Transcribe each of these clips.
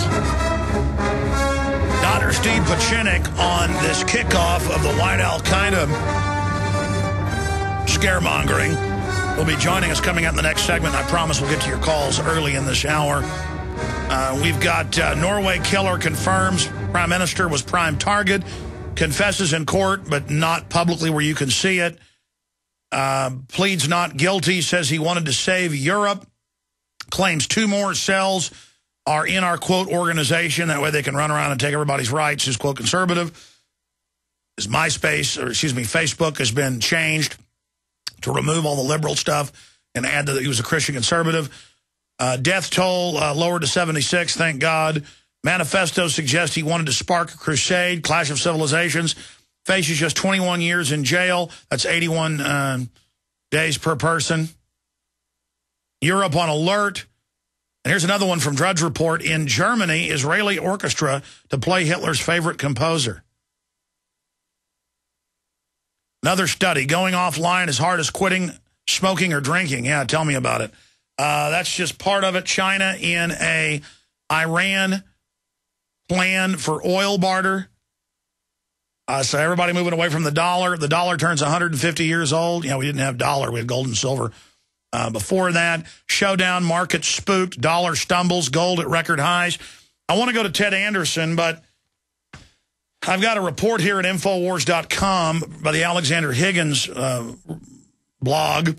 news. Dr. Steve Pieczenik on this kickoff of the White Al-Qaeda scaremongering will be joining us coming up in the next segment. I promise we'll get to your calls early in this hour. We've got Norway killer confirms Prime Minister was prime target, confesses in court, but not publicly where you can see it. Pleads not guilty, says he wanted to save Europe, claims 2 more cells are in our, quote, organization. That way they can run around and take everybody's rights. His, quote, conservative. His Facebook has been changed to remove all the liberal stuff and add that he was a Christian conservative. Death toll lowered to 76, thank God. Manifesto suggests he wanted to spark a crusade, clash of civilizations. Faces just 21 years in jail. That's 81 days per person. Europe on alert. And here's another one from Drudge Report. In Germany, Israeli orchestra to play Hitler's favorite composer. Another study. Going offline as hard as quitting smoking or drinking. Yeah, tell me about it. That's just part of it. China in a Iran plan for oil barter. So everybody moving away from the dollar. The dollar turns 150 years old. We didn't have dollar. We had gold and silver. Before that, showdown, market spooked, dollar stumbles, gold at record highs. I want to go to Ted Anderson, but I've got a report here at Infowars.com by the Alexander Higgins blog,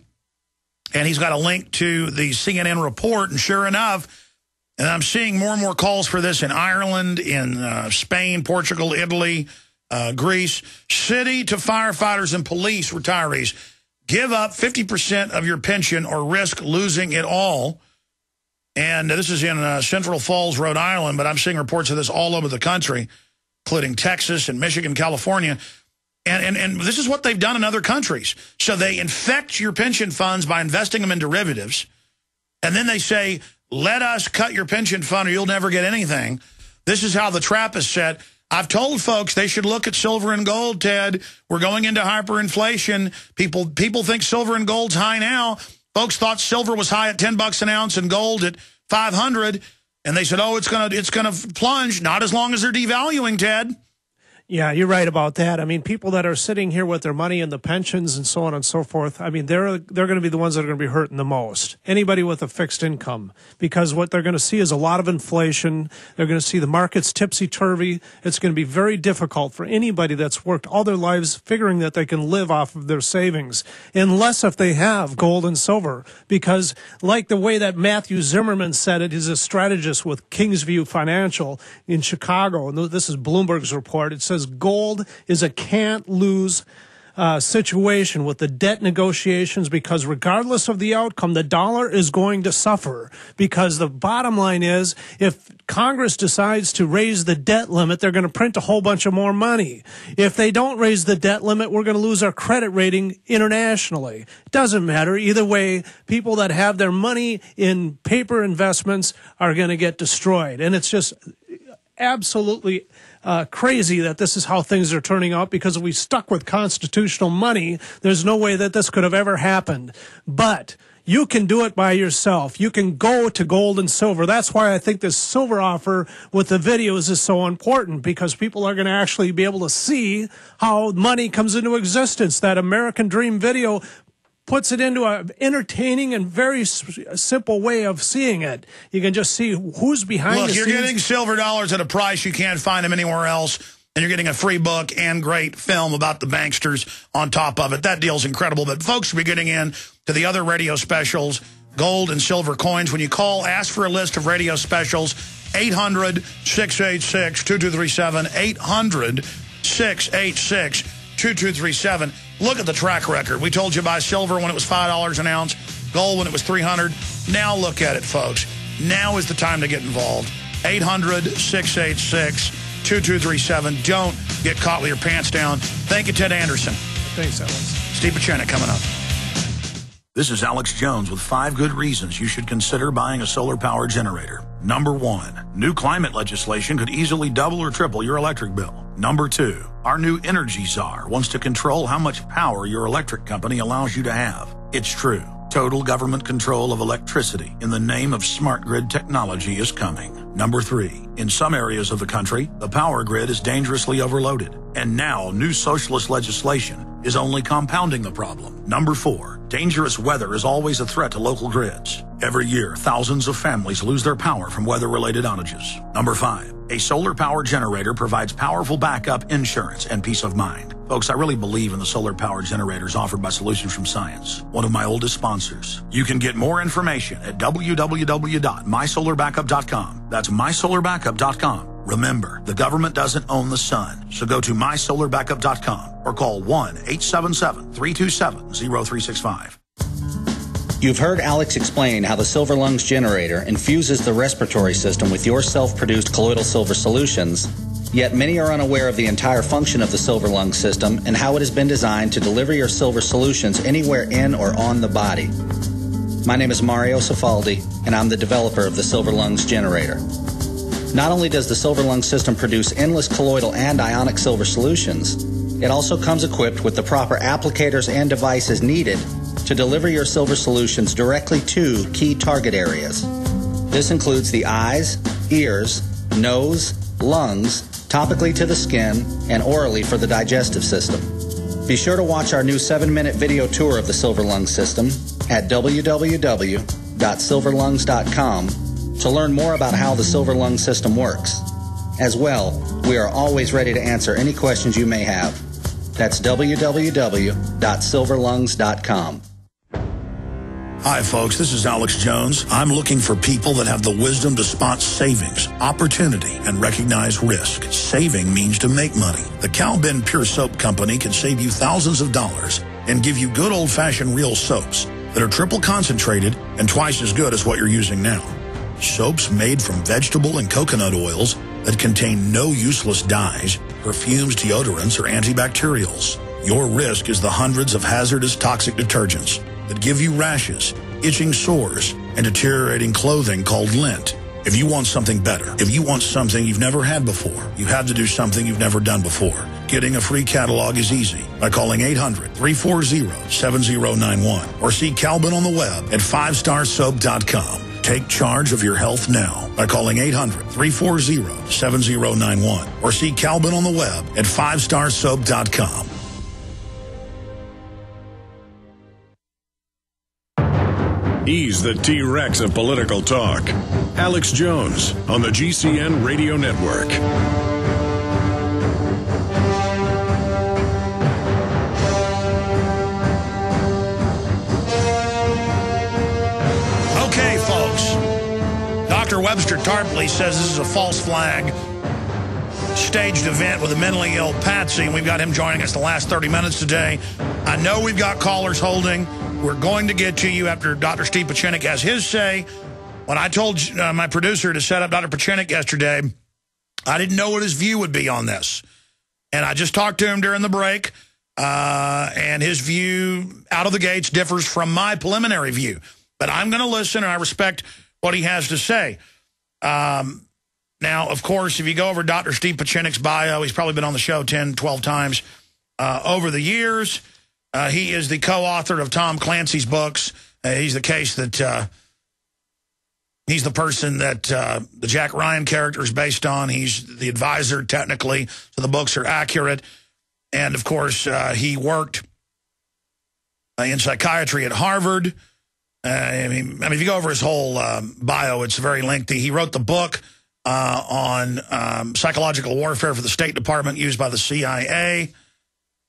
and he's got a link to the CNN report, and sure enough, and I'm seeing more and more calls for this in Ireland, in Spain, Portugal, Italy, Greece. City to firefighters and police retirees. Give up 50% of your pension or risk losing it all. And this is in Central Falls, Rhode Island, but I'm seeing reports of this all over the country, including Texas and Michigan, California. And this is what they've done in other countries. So they infect your pension funds by investing them in derivatives. And then they say, let us cut your pension fund or you'll never get anything. This is how the trap is set. I've told folks they should look at silver and gold, Ted. We're going into hyperinflation. People think silver and gold's high now. Folks thought silver was high at $10 an ounce and gold at 500, and they said, "Oh, it's gonna plunge." Not as long as they're devaluing, Ted. Yeah, you're right about that. I mean, people that are sitting here with their money in the pensions and so on and so forth, I mean, they're going to be the ones that are going to be hurting the most. Anybody with a fixed income, because what they're going to see is a lot of inflation. They're going to see the markets tipsy-turvy. It's going to be very difficult for anybody that's worked all their lives figuring that they can live off of their savings, unless if they have gold and silver. Because like the way that Matthew Zimmerman said it, he's a strategist with Kingsview Financial in Chicago, and this is Bloomberg's report. It says gold is a can't-lose situation with the debt negotiations, because regardless of the outcome, the dollar is going to suffer, because the bottom line is if Congress decides to raise the debt limit, they're going to print a whole bunch of more money. If they don't raise the debt limit, we're going to lose our credit rating internationally. It doesn't matter. Either way, people that have their money in paper investments are going to get destroyed. And it's just absolutely crazy that this is how things are turning out, because if we stuck with constitutional money, there's no way that this could have ever happened. But you can do it by yourself. You can go to gold and silver. That's why I think this silver offer with the videos is so important, because people are going to actually be able to see how money comes into existence. That American Dream video puts it into an entertaining and very simple way of seeing it. You can just see who's behind the scenes. Look, you're getting silver dollars at a price you can't find them anywhere else, and you're getting a free book and great film about the banksters on top of it. That deal's incredible. But folks will be getting in to the other radio specials, gold and silver coins. When you call, ask for a list of radio specials, 800-686-2237, 800-686-2237. Look at the track record. We told you buy silver when it was $5 an ounce, gold when it was $300. Now look at it, folks. Now is the time to get involved. 800-686-2237. Don't get caught with your pants down. Thank you, Ted Anderson. Thanks, Alex. Steve Pieczenik coming up. This is Alex Jones with 5 good reasons you should consider buying a solar power generator. Number 1, new climate legislation could easily double or triple your electric bill. Number 2, our new energy czar wants to control how much power your electric company allows you to have. It's true. Total government control of electricity in the name of smart grid technology is coming. Number 3, in some areas of the country, the power grid is dangerously overloaded. And now, new socialist legislation is only compounding the problem. Number 4, dangerous weather is always a threat to local grids. Every year, thousands of families lose their power from weather-related outages. Number 5, a solar power generator provides powerful backup, insurance, and peace of mind. Folks, I really believe in the solar power generators offered by Solutions from Science, one of my oldest sponsors. You can get more information at www.mysolarbackup.com. That's mysolarbackup.com. Remember, the government doesn't own the sun, so go to mysolarbackup.com or call 1-877-327-0365. You've heard Alex explain how the Silver Lungs generator infuses the respiratory system with your self-produced colloidal silver solutions, yet many are unaware of the entire function of the Silver Lungs system and how it has been designed to deliver your silver solutions anywhere in or on the body. My name is Mario Cifaldi, and I'm the developer of the Silver Lungs generator. Not only does the Silver Lungs system produce endless colloidal and ionic silver solutions, it also comes equipped with the proper applicators and devices needed to deliver your silver solutions directly to key target areas. This includes the eyes, ears, nose, lungs, topically to the skin, and orally for the digestive system. Be sure to watch our new 7-minute video tour of the Silver Lungs system at www.silverlungs.com to learn more about how the Silver Lungs system works. As well, we are always ready to answer any questions you may have. That's www.silverlungs.com. Hi, folks. This is Alex Jones. I'm looking for people that have the wisdom to spot savings, opportunity, and recognize risk. Saving means to make money. The Calbin Pure Soap Company can save you thousands of dollars and give you good old-fashioned real soaps that are triple concentrated and twice as good as what you're using now. Soaps made from vegetable and coconut oils that contain no useless dyes, perfumes, deodorants, or antibacterials. Your risk is the hundreds of hazardous toxic detergents that give you rashes, itching sores, and deteriorating clothing called lint. If you want something better, if you want something you've never had before, you have to do something you've never done before. Getting a free catalog is easy by calling 800-340-7091 or see Calbin on the web at 5starsoap.com. Take charge of your health now by calling 800-340-7091 or see Calbin on the web at 5starsoap.com. He's the T-Rex of political talk. Alex Jones on the GCN Radio Network. Okay, folks. Dr. Webster Tarpley says this is a false flag staged event with a mentally ill Patsy, and we've got him joining us the last 30 minutes today. I know we've got callers holding. We're going to get to you after Dr. Steve Pieczenik has his say. When I told my producer to set up Dr. Pieczenik yesterday, I didn't know what his view would be on this. And I just talked to him during the break, and his view out of the gates differs from my preliminary view. But I'm going to listen, and I respect what he has to say. Now, of course, if you go over Dr. Steve Pieczenik's bio, he's probably been on the show 10, 12 times over the years. He is the co-author of Tom Clancy's books. He's the case that he's the person that the Jack Ryan character is based on. He's the advisor, technically, so the books are accurate. And, of course, he worked in psychiatry at Harvard. I mean, if you go over his whole bio, it's very lengthy. He wrote the book on psychological warfare for the State Department used by the CIA.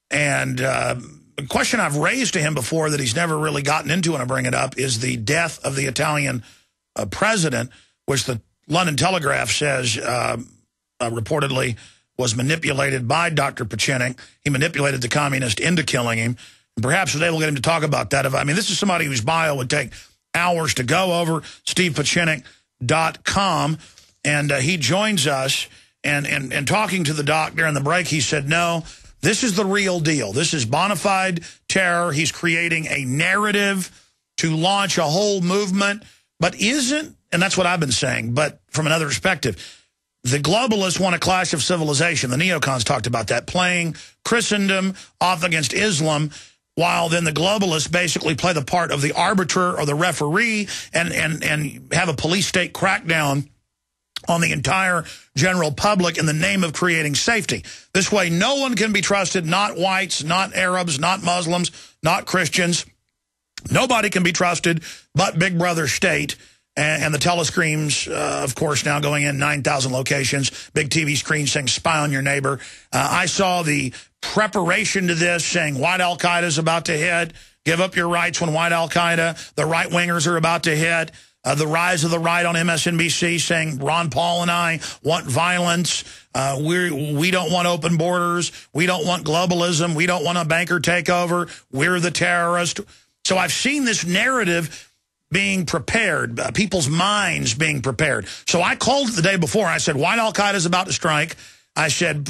And a question I've raised to him before that he's never really gotten into when I bring it up is the death of the Italian president, which the London Telegraph says reportedly was manipulated by Dr. Pieczenik. He manipulated the communist into killing him. And perhaps today we'll get him to talk about that. I mean, this is somebody whose bio would take hours to go over, stevepieczenik.com. And he joins us, and talking to the doc during the break, he said, no, this is the real deal. This is bona fide terror. He's creating a narrative to launch a whole movement, but isn't, and that's what I've been saying, but from another perspective, the globalists want a clash of civilization. The neocons talked about that, playing Christendom off against Islam. while then the globalists basically play the part of the arbiter or the referee and have a police state crackdown on the entire general public in the name of creating safety. This way, no one can be trusted, not whites, not Arabs, not Muslims, not Christians. Nobody can be trusted but Big Brother state. And the telescreens, of course, now going in 9,000 locations, big TV screens saying spy on your neighbor. I saw the preparation to this saying white al-Qaeda is about to hit, give up your rights when white al-Qaeda, the right-wingers are about to hit. The rise of the right on MSNBC saying Ron Paul and I want violence. We don't want open borders. We don't want globalism. We don't want a banker takeover. We're the terrorist. So I've seen this narrative being prepared, people's minds being prepared. So I called it the day before. I said, white al-Qaeda is about to strike. I said,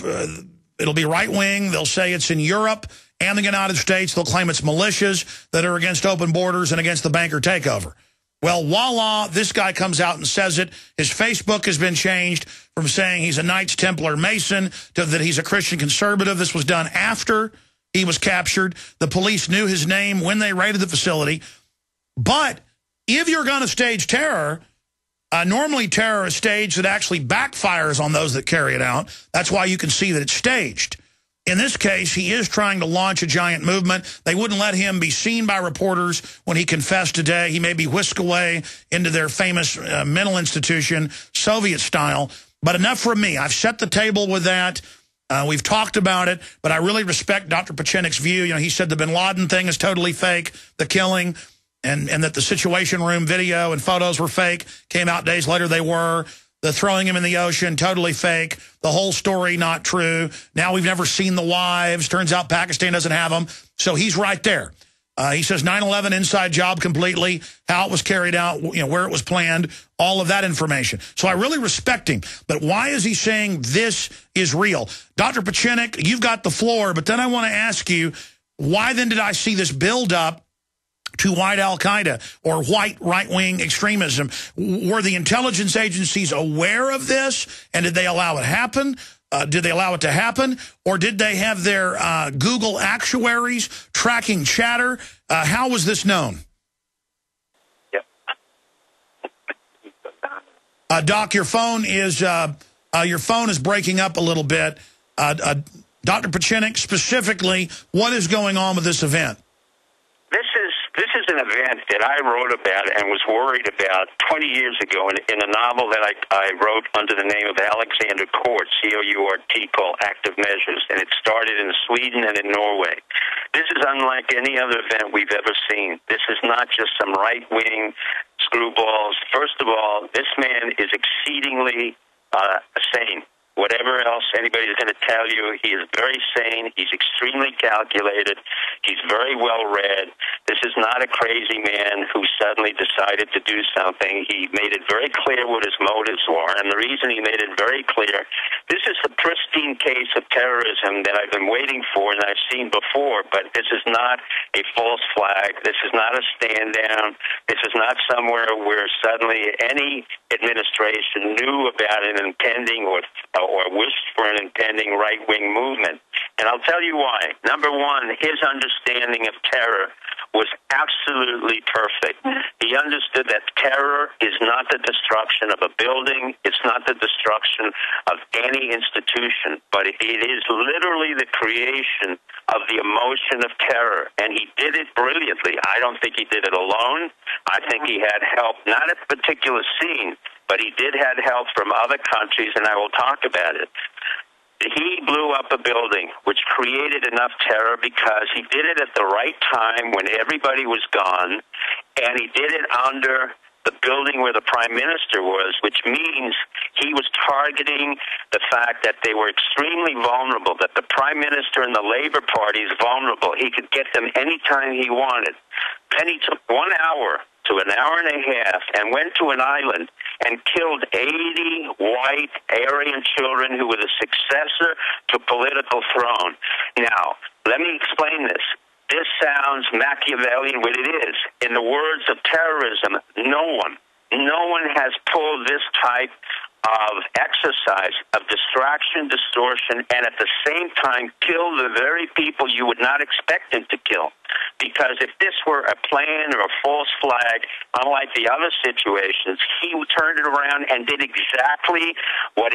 it'll be right-wing. They'll say it's in Europe and the United States. They'll claim it's militias that are against open borders and against the banker takeover. Well, voila, this guy comes out and says it. His Facebook has been changed from saying he's a Knights Templar Mason to that he's a Christian conservative. This was done after he was captured. The police knew his name when they raided the facility. But if you're going to stage terror, normally terror is staged that actually backfires on those that carry it out. That's why you can see that it's staged. In this case, he is trying to launch a giant movement. They wouldn't let him be seen by reporters when he confessed today. He may be whisked away into their famous mental institution, Soviet style. But enough from me. I've set the table with that. We've talked about it, but I really respect Dr. Pieczenik's view. You know, he said the bin Laden thing is totally fake, the killing, and that the Situation Room video and photos were fake. Came out days later they were. The throwing him in the ocean, totally fake. The whole story, not true. Now we've never seen the wives. Turns out Pakistan doesn't have them. So he's right there. He says 9/11 inside job completely, how it was carried out, you know, where it was planned, all of that information. So I really respect him. But why is he saying this is real? Dr. Pieczenik, you've got the floor, but then I want to ask you, why then did I see this build up to white al-Qaeda or white right-wing extremism? Were the intelligence agencies aware of this, and did they allow it happen? Did they allow it to happen? Or did they have their Google actuaries tracking chatter? How was this known? Yep. Doc, your phone is breaking up a little bit. Dr. Pieczenik, specifically, what is going on with this event? This is an event that I wrote about and was worried about 20 years ago in a novel that I wrote under the name of Alexander Court, C-O-U-R-T, called Active Measures, and it started in Sweden and in Norway. This is unlike any other event we've ever seen. This is not just some right-wing screwballs. First of all, this man is exceedingly sane. Whatever else anybody's going to tell you, he is very sane. He's extremely calculated. He's very well read. This is not a crazy man who suddenly decided to do something. He made it very clear what his motives were, and the reason he made it very clear, this is the pristine case of terrorism that I've been waiting for and I've seen before, but this is not a false flag. This is not a stand down. This is not somewhere where suddenly any administration knew about an impending or wished for an impending right-wing movement. And I'll tell you why. Number one, his understanding of terror was absolutely perfect. He understood that terror is not the destruction of a building. It's not the destruction of any institution, but it is literally the creation of the emotion of terror. And he did it brilliantly. I don't think he did it alone. I think he had help, not at a particular scene, but he did have help from other countries, and I will talk about it. He blew up a building, which created enough terror because he did it at the right time when everybody was gone, and he did it under the building where the prime minister was, which means he was targeting the fact that they were extremely vulnerable, that the prime minister and the Labour Party is vulnerable. He could get them anytime he wanted. Then he took 1 hour to an hour and a half and went to an island and killed 80 white Aryan children who were the successor to political throne. Now, let me explain this. This sounds Machiavellian, what it is. In the words of terrorism, no one has pulled this type of exercise, of distraction, distortion, and at the same time kill the very people you would not expect him to kill. Because if this were a plan or a false flag, unlike the other situations, he turned it around and did exactly what